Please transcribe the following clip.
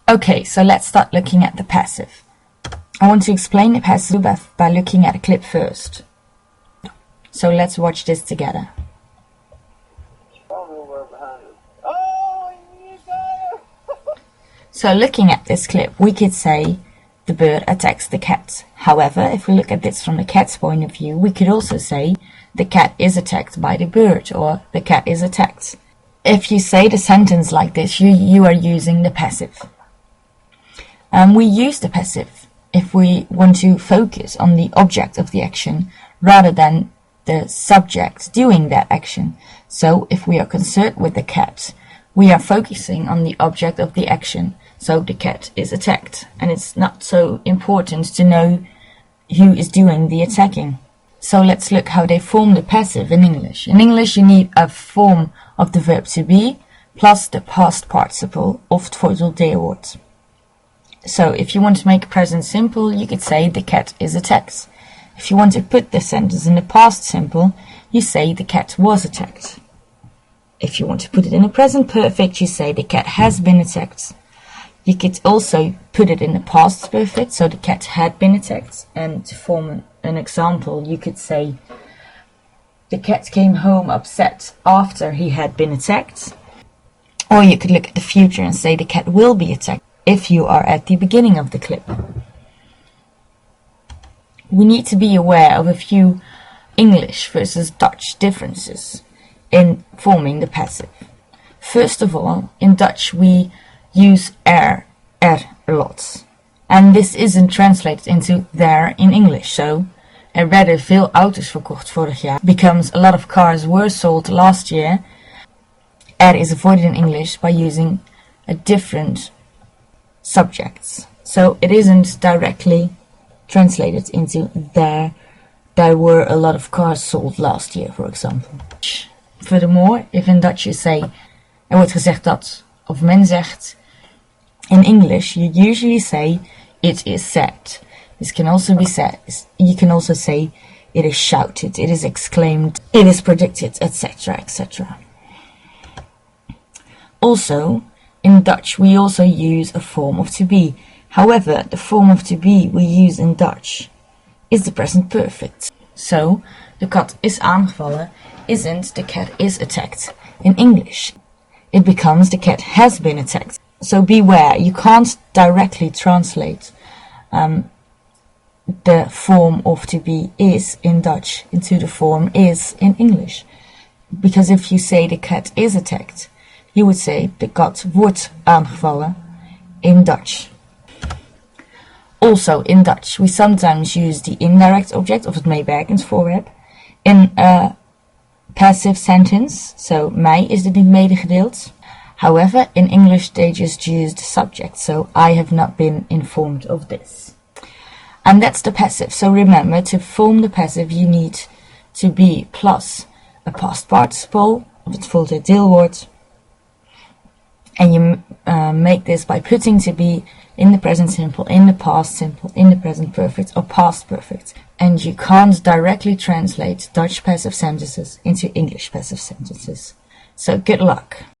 Okay, so let's start looking at the passive. I want to explain the passive by looking at a clip first. So let's watch this together. So looking at this clip, we could say the bird attacks the cat. However, if we look at this from the cat's point of view, we could also say the cat is attacked by the bird, or the cat is attacked. If you say the sentence like this, you are using the passive. We use the passive if we want to focus on the object of the action rather than the subject doing that action. So if we are concerned with the cat, we are focusing on the object of the action. So the cat is attacked, and it's not so important to know who is doing the attacking. So let's look how they form the passive in English. In English you need a form of the verb to be plus the past participle of het voordeelwoord. So if you want to make present simple, you could say the cat is attacked. If you want to put the sentence in the past simple, you say the cat was attacked. If you want to put it in the present perfect, you say the cat has been attacked. You could also put it in the past perfect, so the cat had been attacked. And to form an example, you could say the cat came home upset after he had been attacked. Or you could look at the future and say the cat will be attacked if you are at the beginning of the clip. We need to be aware of a few English versus Dutch differences in forming the passive. First of all, in Dutch we use er a lot, and this isn't translated into there in English. So er werden veel auto's verkocht vorig jaar becomes a lot of cars were sold last year. Er is avoided in English by using a different subjects, so it isn't directly translated into there were a lot of cars sold last year, for example. Furthermore, if in Dutch you say er wordt gezegd dat, of men zegt, in English you usually say it is said. This can also be said. You can also say it is shouted, it is exclaimed, it is predicted, etc., etc. Also, in Dutch we also use a form of to be. However, the form of to be we use in Dutch is the present perfect. So, the kat is aangevallen isn't the cat is attacked. In English, it becomes the cat has been attacked. So beware, you can't directly translate the form of to be is in Dutch into the form is in English. Because if you say the cat is attacked, you would say de kat wordt aangevallen in Dutch. Also in Dutch we sometimes use the indirect object of het meewerkend voorwerp in a passive sentence, so mij is dit niet medegedeeld. However, in English they just use the subject, so I have not been informed of this. And that's the passive. So remember, to form the passive you need to be plus a past participle of het voordeelwoord. And you make this by putting to be in the present simple, in the past simple, in the present perfect, or past perfect. And you can't directly translate Dutch passive sentences into English passive sentences. So good luck.